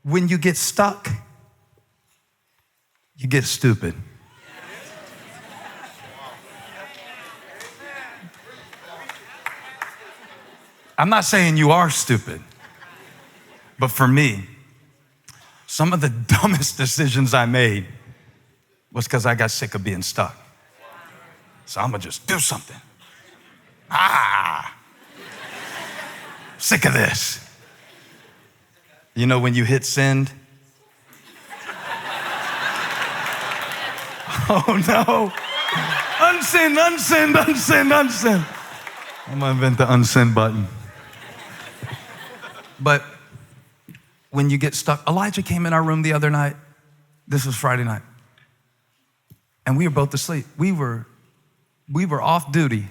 when you get stuck, you get stupid. I'm not saying you are stupid, but for me, some of the dumbest decisions I made was because I got sick of being stuck. So I'm gonna just do something. Sick of this. You know when you hit send? Oh no. Unsend, unsend, unsend, unsend. I'm gonna invent the unsend button. But when you get stuck, Elijah came in our room the other night. This was Friday night. And we were both asleep. We were off duty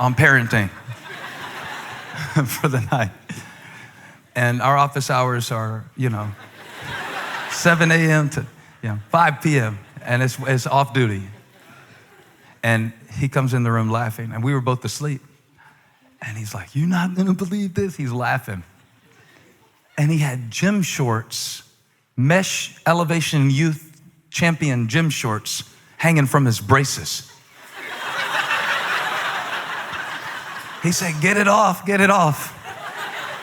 on parenting for the night. And our office hours are, 7 a.m. to 5 p.m. And it's off duty. And he comes in the room laughing, and we were both asleep. And he's like, "You're not gonna believe this." He's laughing. And he had gym shorts, mesh elevation youth champion gym shorts hanging from his braces. He said, "Get it off, get it off."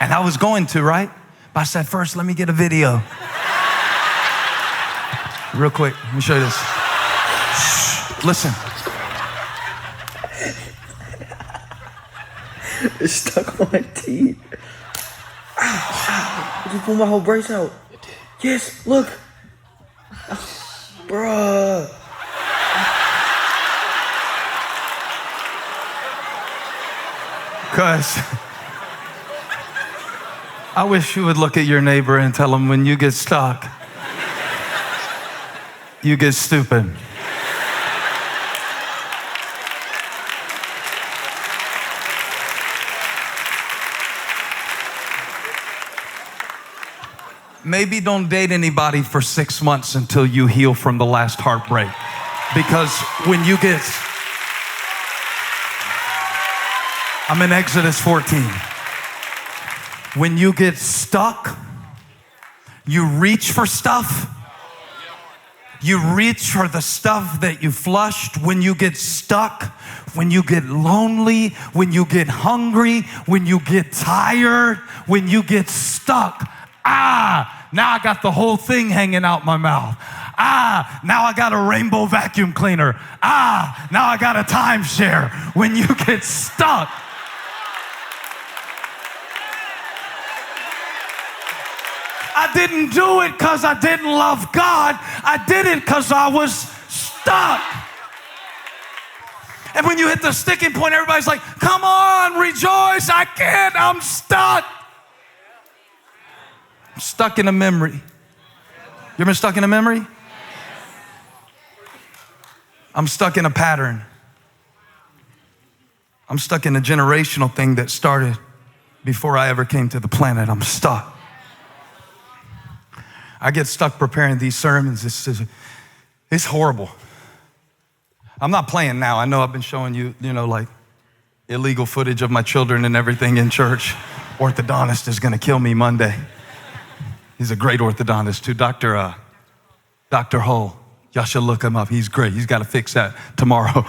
And I was going to, right? But I said, "First, let me get a video." Real quick, let me show you this. Shh, listen. It's stuck on my teeth. I just pulled my whole brace out. It did. Yes, look. Bruh. Because I wish you would look at your neighbor and tell him when you get stuck, you get stupid. Maybe don't date anybody for 6 months until you heal from the last heartbreak. Because when you get, I'm in Exodus 14. When you get stuck, you reach for stuff. You reach for the stuff that you flushed. When you get stuck, when you get lonely, when you get hungry, when you get tired, when you get stuck, now I got the whole thing hanging out my mouth. Now I got a rainbow vacuum cleaner. Now I got a timeshare. When you get stuck, I didn't do it because I didn't love God. I did it because I was stuck. And when you hit the sticking point, everybody's like, "Come on, rejoice. I can't. I'm stuck." I'm stuck in a memory. You ever stuck in a memory? I'm stuck in a pattern. I'm stuck in a generational thing that started before I ever came to the planet. I'm stuck. I get stuck preparing these sermons. It's horrible. I'm not playing now. I know I've been showing you, like illegal footage of my children and everything in church. Orthodontist is gonna kill me Monday. He's a great orthodontist too, Dr. Hull. Y'all should look him up. He's great. He's got to fix that tomorrow.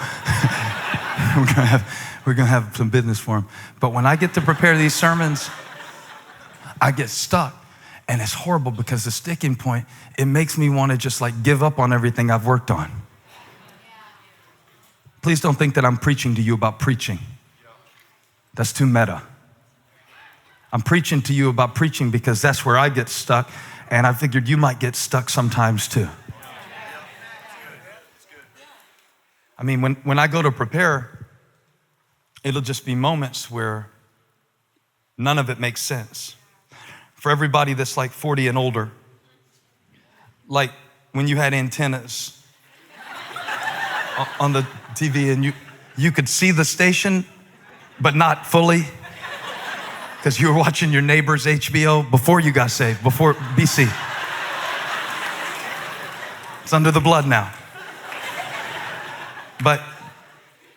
We're gonna have some business for him. But when I get to prepare these sermons, I get stuck. And it's horrible because the sticking point, it makes me want to just like give up on everything I've worked on. Please don't think that I'm preaching to you about preaching. That's too meta. I'm preaching to you about preaching because that's where I get stuck, and I figured you might get stuck sometimes too. I mean, when I go to prepare, it'll just be moments where none of it makes sense. For everybody that's like 40 and older, like when you had antennas on the TV and you could see the station, but not fully, because you were watching your neighbor's HBO before you got saved, before BC. It's under the blood now. But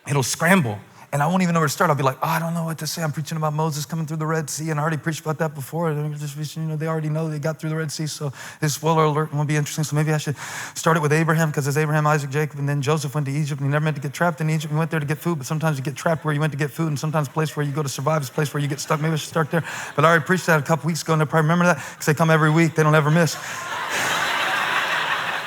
it'll scramble. And I won't even know where to start. I'll be like, oh, I don't know what to say. I'm preaching about Moses coming through the Red Sea, and I already preached about that before. They already know they got through the Red Sea, so this spoiler alert will be interesting. So maybe I should start it with Abraham, because it's Abraham, Isaac, Jacob, and then Joseph went to Egypt, and he never meant to get trapped in Egypt. He went there to get food, but sometimes you get trapped where you went to get food, and sometimes the place where you go to survive is a place where you get stuck. Maybe I should start there. But I already preached that a couple weeks ago, and they probably remember that, because they come every week. They don't ever miss.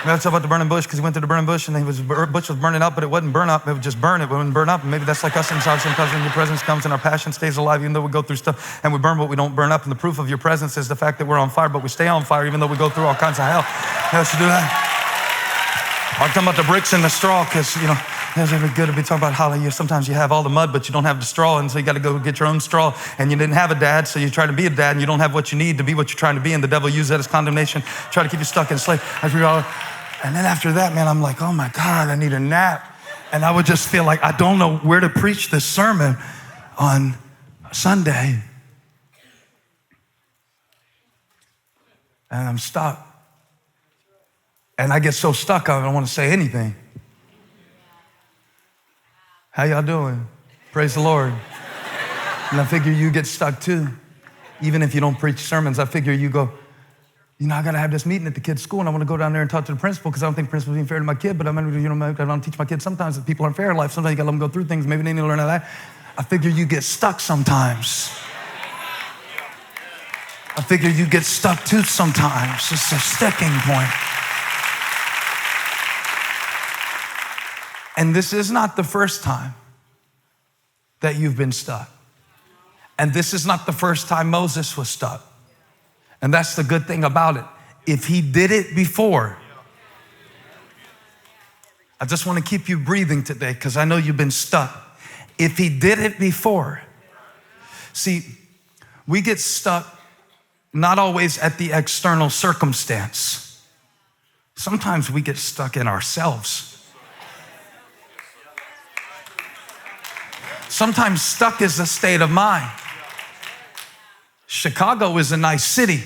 That's about the burning bush, because he went to the burning bush and the bush was burning up, but it wasn't burn up. It would just burn. It wouldn't burn up. And maybe that's like us inside. Sometimes when your presence comes and our passion stays alive, even though we go through stuff and we burn, but we don't burn up. And the proof of your presence is the fact that we're on fire, but we stay on fire even though we go through all kinds of hell. How should do that? I'm talking about the bricks and the straw, because, it's really good to be talking about how sometimes you have all the mud, but you don't have the straw, and so you got to go get your own straw. And you didn't have a dad, so you try to be a dad, and you don't have what you need to be what you're trying to be, and the devil uses that as condemnation, try to keep you stuck in slave. And then after that, man, I'm like, oh my God, I need a nap. And I would just feel like I don't know where to preach this sermon on Sunday. And I'm stuck. And I get so stuck, I don't want to say anything. How y'all doing? Praise the Lord. And I figure you get stuck too. Even if you don't preach sermons, I figure you go, I got to have this meeting at the kid's school, and I want to go down there and talk to the principal, because I don't think the principal's being fair to my kid, but I don't teach my kids sometimes that people aren't fair in life. Sometimes you got to let them go through things. Maybe they need to learn how that. I figure you get stuck sometimes. I figure you get stuck too sometimes. It's a sticking point. And this is not the first time that you've been stuck. And this is not the first time Moses was stuck. And that's the good thing about it. If he did it before, I just want to keep you breathing today, because I know you've been stuck. If he did it before, see, we get stuck not always at the external circumstance. Sometimes we get stuck in ourselves. Sometimes stuck is a state of mind. Chicago is a nice city,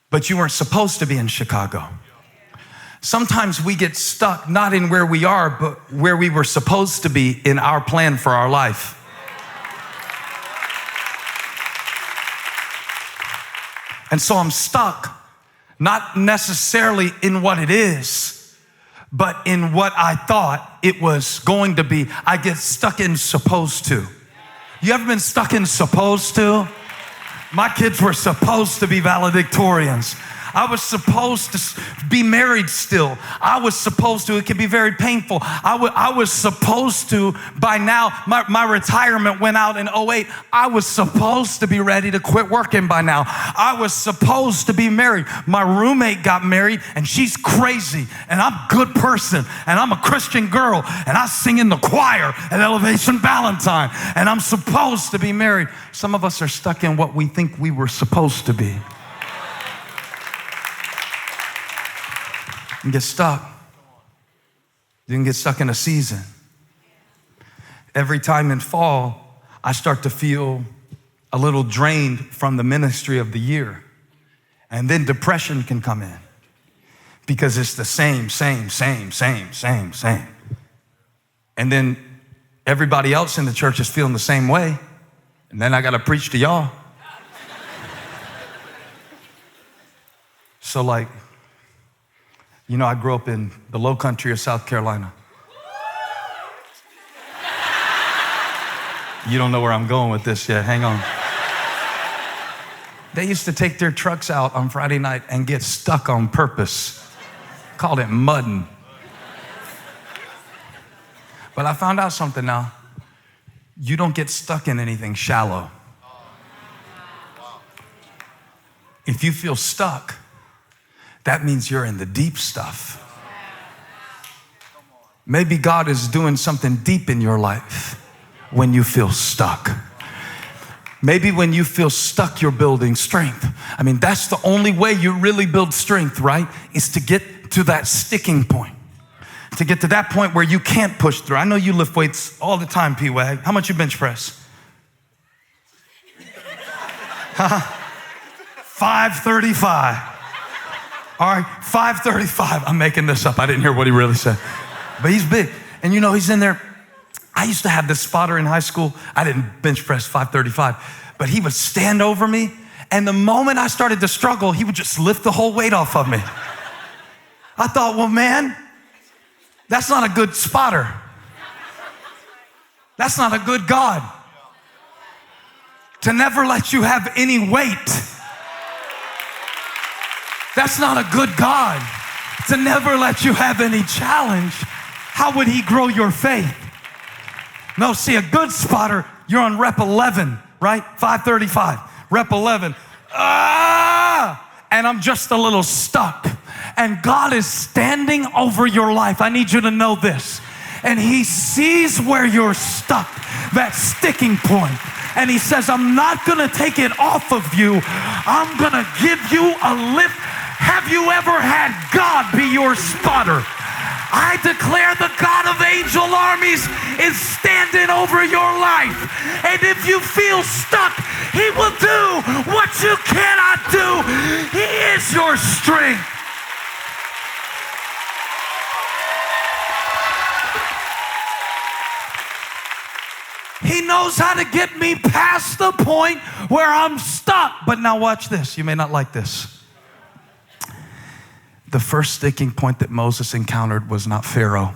but you weren't supposed to be in Chicago. Sometimes we get stuck not in where we are, but where we were supposed to be in our plan for our life. And so I'm stuck, not necessarily in what it is, but in what I thought it was going to be. I get stuck in supposed to. You ever been stuck in supposed to? My kids were supposed to be valedictorians. I was supposed to be married still. I was supposed to, it can be very painful. I was supposed to, by now, my retirement went out in 2008. I was supposed to be ready to quit working by now. I was supposed to be married. My roommate got married, and she's crazy, and I'm a good person, and I'm a Christian girl, and I sing in the choir at Elevation Valentine, and I'm supposed to be married. Some of us are stuck in what we think we were supposed to be. And get stuck. You can get stuck in a season. Every time in fall, I start to feel a little drained from the ministry of the year. And then depression can come in, because it's the same. And then everybody else in the church is feeling the same way. And then I got to preach to y'all. So I grew up in the low country of South Carolina. You don't know where I'm going with this yet. Hang on. They used to take their trucks out on Friday night and get stuck on purpose. Called it mudding. But I found out something now. You don't get stuck in anything shallow. If you feel stuck, that means you're in the deep stuff. Maybe God is doing something deep in your life when you feel stuck. Maybe when you feel stuck, you're building strength. I mean, that's the only way you really build strength, right? Is to get to that sticking point. To get to that point where you can't push through. I know you lift weights all the time, P-Wag. How much you bench press? 535. All right, 535. I'm making this up. I didn't hear what he really said. But he's big. And he's in there I used to have this spotter in high school. I didn't bench press 535, but he would stand over me, and the moment I started to struggle, he would just lift the whole weight off of me. I thought, well, man, that's not a good spotter. That's not a good God. To never let you have any weight. That's not a good God. To never let you have any challenge. How would he grow your faith? No, see, a good spotter, you're on rep 11, right? 535, rep 11. And I'm just a little stuck. And God is standing over your life. I need you to know this. And he sees where you're stuck, that sticking point. And he says, I'm not gonna take it off of you. I'm gonna give you a lift. Have you ever had God be your spotter? I declare the God of angel armies is standing over your life. And if you feel stuck, he will do what you cannot do. He is your strength. He knows how to get me past the point where I'm stuck. But now watch this. You may not like this. The first sticking point that Moses encountered was not Pharaoh.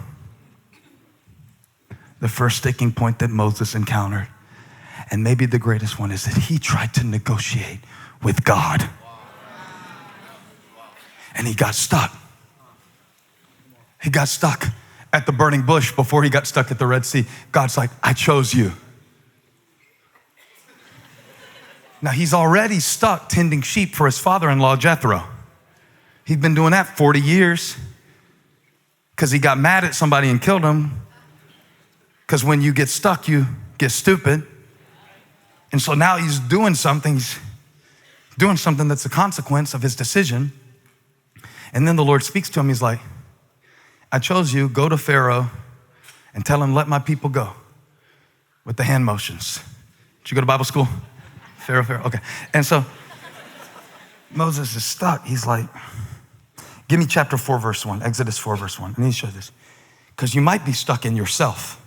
The first sticking point that Moses encountered, and maybe the greatest one, is that he tried to negotiate with God. And he got stuck. He got stuck at the burning bush before he got stuck at the Red Sea. God's like, I chose you. Now he's already stuck tending sheep for his father-in-law, Jethro. He'd been doing that 40 years because he got mad at somebody and killed him. Because when you get stuck, you get stupid. And so now he's doing something that's a consequence of his decision. And then the Lord speaks to him. He's like, I chose you. Go to Pharaoh and tell him, let my people go, with the hand motions. Did you go to Bible school? Pharaoh. Okay. And so Moses is stuck. He's like, give me chapter 4, verse 1, Exodus 4, verse 1. I need to show this. Because you might be stuck in yourself.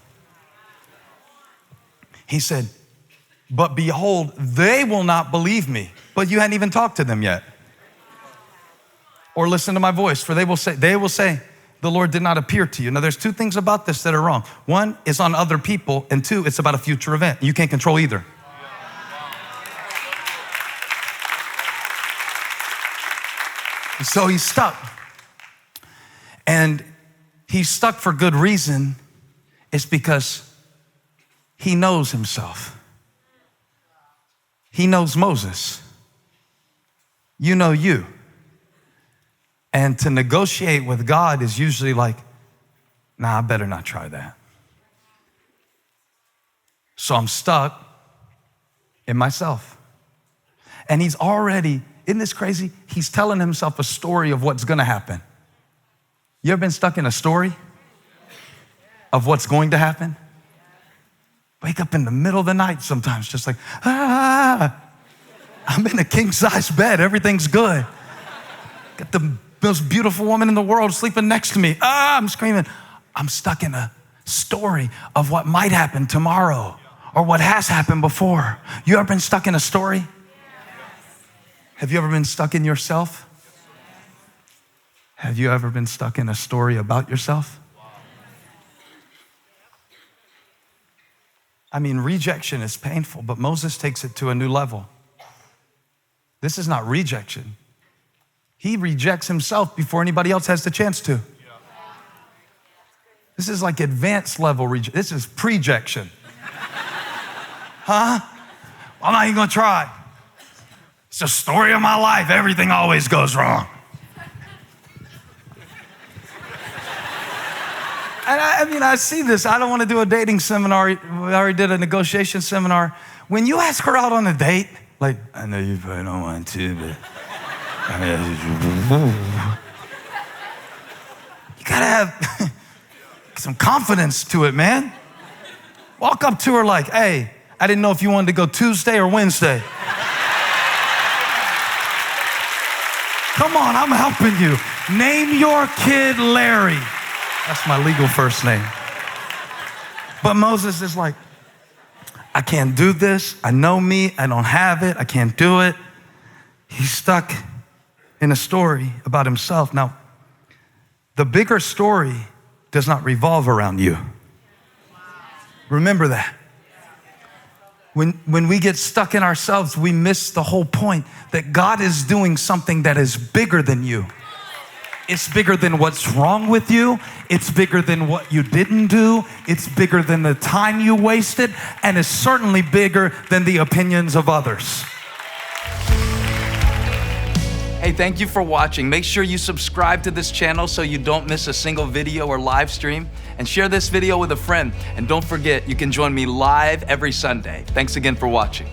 He said, but behold, they will not believe me. But you hadn't even talked to them yet. Or listen to my voice, for they will say, the Lord did not appear to you. Now there's two things about this that are wrong. One is on other people, and two, it's about a future event. You can't control either. So he's stuck. And he's stuck for good reason. It's because he knows himself. He knows Moses. You know you. And to negotiate with God is usually like, nah, I better not try that. So I'm stuck in myself. And he's already, isn't this crazy? He's telling himself a story of what's gonna happen. You ever been stuck in a story of what's going to happen? Wake up in the middle of the night sometimes, just like, I'm in a king-size bed, everything's good. Got the most beautiful woman in the world sleeping next to me. I'm screaming. I'm stuck in a story of what might happen tomorrow or what has happened before. You ever been stuck in a story? Yes. Have you ever been stuck in yourself? Have you ever been stuck in a story about yourself? I mean, rejection is painful, but Moses takes it to a new level. This is not rejection. He rejects himself before anybody else has the chance to. This is like advanced level rejection. This is prejection. Huh? I'm not even gonna try. It's the story of my life. Everything always goes wrong. And I see this. I don't want to do a dating seminar. We already did a negotiation seminar. When you ask her out on a date, like, I know you probably don't want to, but you gotta have some confidence to it, man. Walk up to her like, hey, I didn't know if you wanted to go Tuesday or Wednesday. Come on, I'm helping you. Name your kid Larry. That's my legal first name. But Moses is like, I can't do this. I know me. I don't have it. I can't do it. He's stuck in a story about himself. Now, the bigger story does not revolve around you. Remember that. When we get stuck in ourselves, we miss the whole point that God is doing something that is bigger than you. It's bigger than what's wrong with you. It's bigger than what you didn't do. It's bigger than the time you wasted. And it's certainly bigger than the opinions of others. Hey, thank you for watching. Make sure you subscribe to this channel so you don't miss a single video or live stream. And share this video with a friend. And don't forget, you can join me live every Sunday. Thanks again for watching.